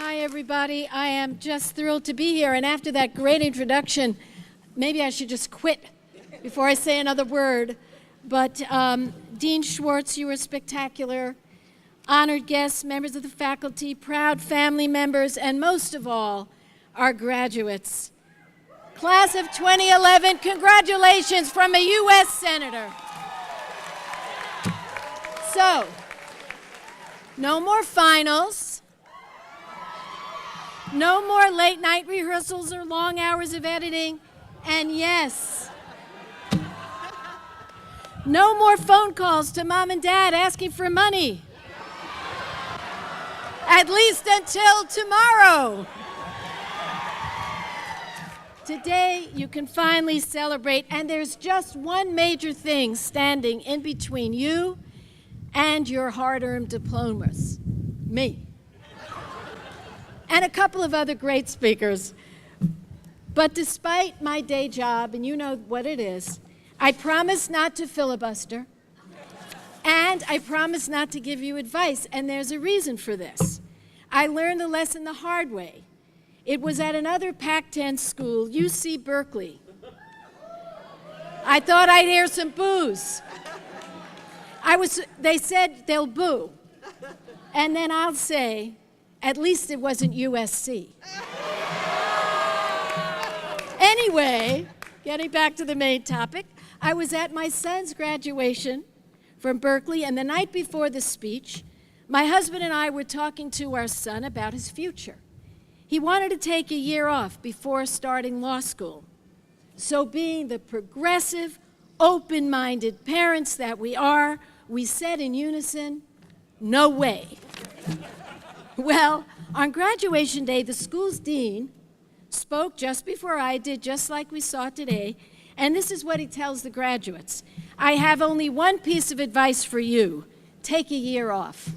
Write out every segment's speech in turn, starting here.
Hi, everybody. I am just thrilled to be here. And after that great introduction, maybe I should just quit before I say another word. But Dean Schwartz, you were spectacular. Honored guests, members of the faculty, proud family members, and most of all, our graduates. Class of 2011, congratulations from a U.S. Senator. So, no more finals, no more late night rehearsals or long hours of editing, and yes, no more phone calls to mom and dad asking for money. At least until tomorrow. Today, you can finally celebrate, and there's just one major thing standing in between you and your hard-earned diplomas, me, and a couple of other great speakers. But despite my day job, and you know what it is, I promise not to filibuster, and I promise not to give you advice, and there's a reason for this. I learned the lesson the hard way. It was at another Pac-10 school, UC Berkeley. I thought I'd hear some boos. They said they'll boo. And then I'll say, at least it wasn't USC. Anyway, getting back to the main topic, I was at my son's graduation from Berkeley, and the night before the speech, my husband and I were talking to our son about his future. He wanted to take a year off before starting law school. So being the progressive, open-minded parents that we are, we said in unison, no way. Well, on graduation day, the school's dean spoke just before I did, just like we saw today, and this is what he tells the graduates. I have only one piece of advice for you. Take a year off.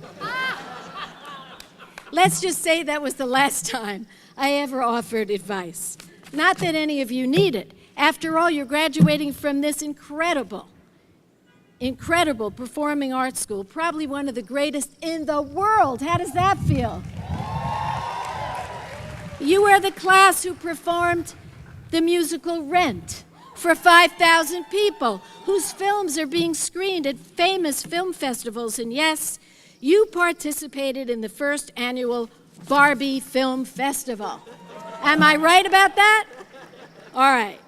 Let's just say that was the last time I ever offered advice. Not that any of you need it. After all, you're graduating from this incredible performing arts school, probably one of the greatest in the world. How does that feel? You are the class who performed the musical Rent for 5,000 people, whose films are being screened at famous film festivals. And yes, you participated in the first annual Barbie Film Festival. Am I right about that? All right.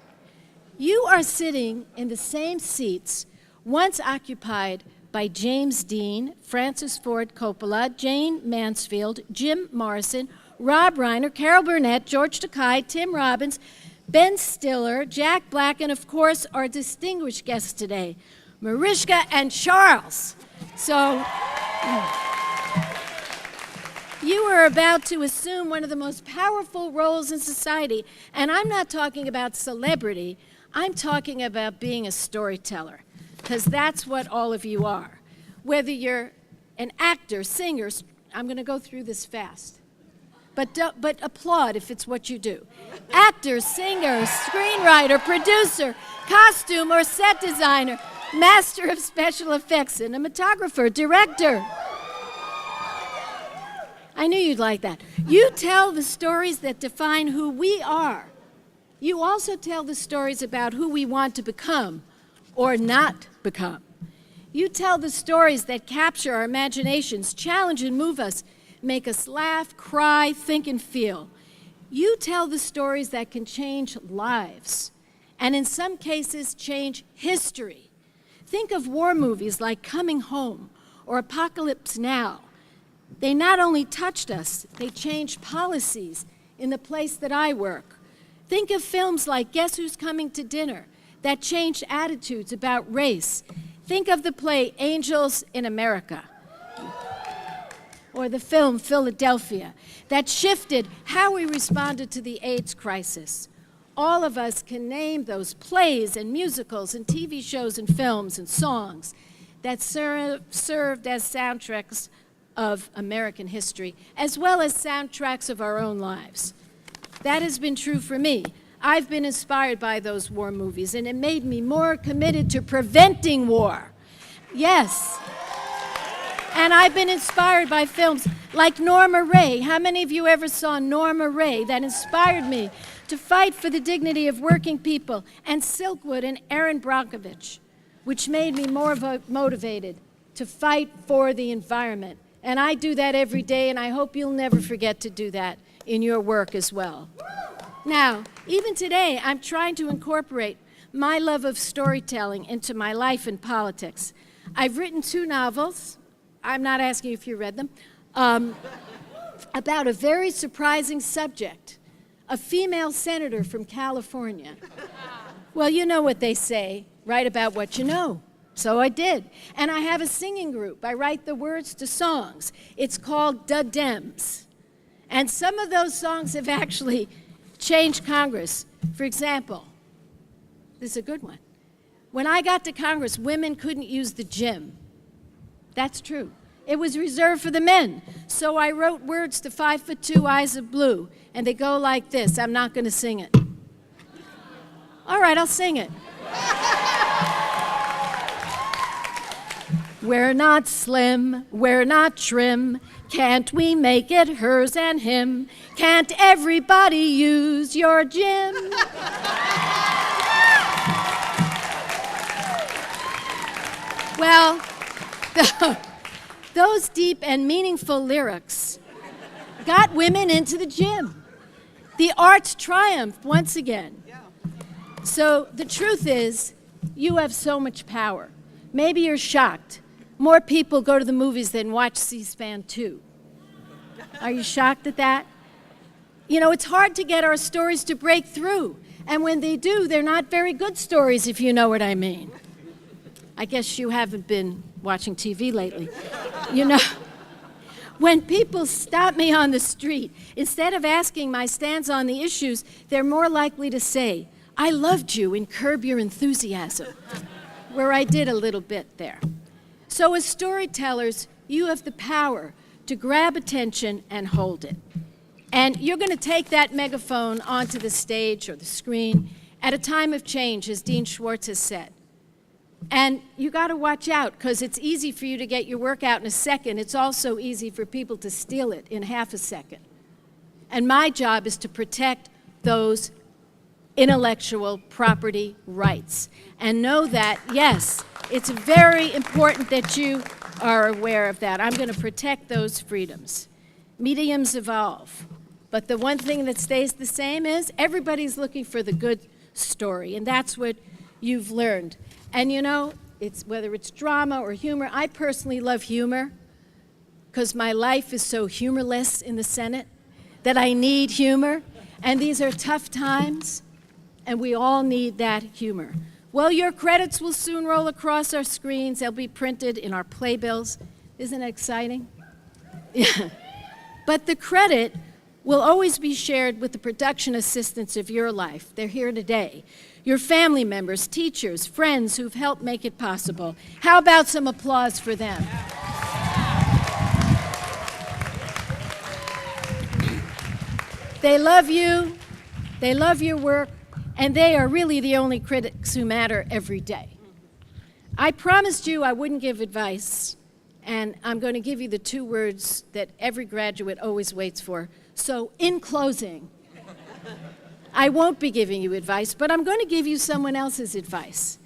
You are sitting in the same seats once occupied by James Dean, Francis Ford Coppola, Jane Mansfield, Jim Morrison, Rob Reiner, Carol Burnett, George Takei, Tim Robbins, Ben Stiller, Jack Black, and of course our distinguished guests today, Mariska and Charles. So you are about to assume one of the most powerful roles in society, and I'm not talking about celebrity, I'm talking about being a storyteller, because that's what all of you are. Whether you're an actor, singer, I'm going to go through this fast, but applaud if it's what you do. Actor, singer, screenwriter, producer, costume or set designer, master of special effects, cinematographer, director. I knew you'd like that. You tell the stories that define who we are. You also tell the stories about who we want to become or not become. You tell the stories that capture our imaginations, challenge and move us, make us laugh, cry, think, and feel. You tell the stories that can change lives, and in some cases, change history. Think of war movies like Coming Home or Apocalypse Now. They not only touched us, they changed policies in the place that I work. Think of films like Guess Who's Coming to Dinner that changed attitudes about race. Think of the play Angels in America, or the film Philadelphia, that shifted how we responded to the AIDS crisis. All of us can name those plays and musicals and TV shows and films and songs that served as soundtracks of American history, as well as soundtracks of our own lives. That has been true for me. I've been inspired by those war movies, and it made me more committed to preventing war. Yes. And I've been inspired by films like Norma Ray. How many of you ever saw Norma Ray? That inspired me to fight for the dignity of working people. And Silkwood and Erin Brockovich, which made me more motivated to fight for the environment. And I do that every day, and I hope you'll never forget to do that in your work as well. Now, even today, I'm trying to incorporate my love of storytelling into my life in politics. I've written 2 novels. I'm not asking if you read them, about a very surprising subject, a female senator from California. Well, you know what they say, write about what you know. So I did. And I have a singing group. I write the words to songs. It's called Da Dems. And some of those songs have actually changed Congress. For example, this is a good one. When I got to Congress, women couldn't use the gym. That's true. It was reserved for the men. So I wrote words to 5'2" Eyes of Blue, and they go like this. I'm not going to sing it. All right, I'll sing it. We're not slim, we're not trim. Can't we make it hers and him? Can't everybody use your gym? Well, those deep and meaningful lyrics got women into the gym. The arts triumphed once again. So the truth is, you have so much power. Maybe you're shocked. More people go to the movies than watch C-SPAN 2. Are you shocked at that? You know, it's hard to get our stories to break through. And when they do, they're not very good stories, if you know what I mean. I guess you haven't been watching TV lately. You know, when people stop me on the street, instead of asking my stance on the issues, they're more likely to say, I loved you in Curb Your Enthusiasm, where I did a little bit there. So as storytellers, you have the power to grab attention and hold it. And you're going to take that megaphone onto the stage or the screen at a time of change, as Dean Schwartz has said. And you got to watch out, because it's easy for you to get your work out in a second. It's also easy for people to steal it in half a second. And my job is to protect those intellectual property rights. And know that, yes, it's very important that you are aware of that. I'm going to protect those freedoms. Mediums evolve. But the one thing that stays the same is everybody's looking for the good story. And that's what you've learned. And you know, whether it's drama or humor, I personally love humor because my life is so humorless in the Senate that I need humor. And these are tough times, and we all need that humor. Well, your credits will soon roll across our screens. They'll be printed in our playbills. Isn't it exciting? Yeah. But the credit will always be shared with the production assistants of your life. They're here today. Your family members, teachers, friends who've helped make it possible. How about some applause for them? They love you, they love your work, and they are really the only critics who matter every day. I promised you I wouldn't give advice, and I'm going to give you the 2 words that every graduate always waits for. So, in closing, I won't be giving you advice, but I'm going to give you someone else's advice.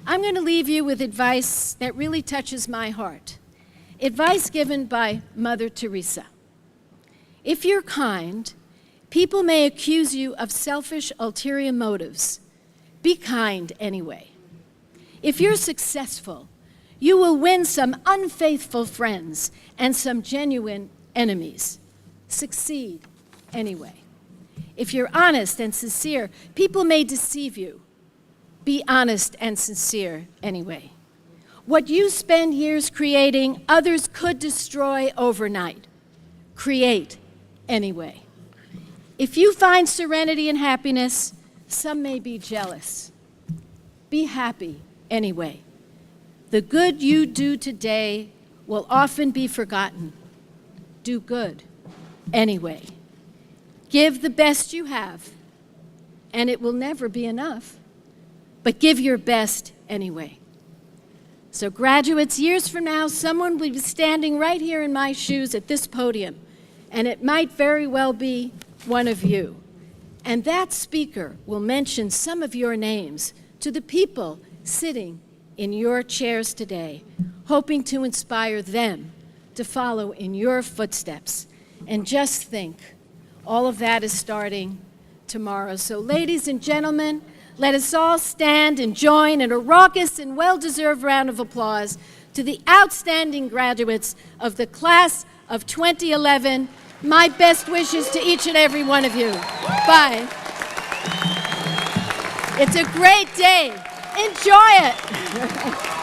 I'm going to leave you with advice that really touches my heart. Advice given by Mother Teresa. If you're kind, people may accuse you of selfish, ulterior motives. Be kind anyway. If you're successful, you will win some unfaithful friends and some genuine enemies. Succeed anyway. If you're honest and sincere, people may deceive you. Be honest and sincere anyway. What you spend years creating, others could destroy overnight. Create anyway. If you find serenity and happiness, some may be jealous. Be happy anyway. The good you do today will often be forgotten. Do good anyway. Give the best you have, and it will never be enough, but give your best anyway. So graduates, years from now, someone will be standing right here in my shoes at this podium, and it might very well be one of you. And that speaker will mention some of your names to the people sitting in your chairs today, hoping to inspire them to follow in your footsteps. And just think, all of that is starting tomorrow. So ladies and gentlemen, let us all stand and join in a raucous and well-deserved round of applause to the outstanding graduates of the class of 2011. My best wishes to each and every one of you. Bye. It's a great day. Enjoy it.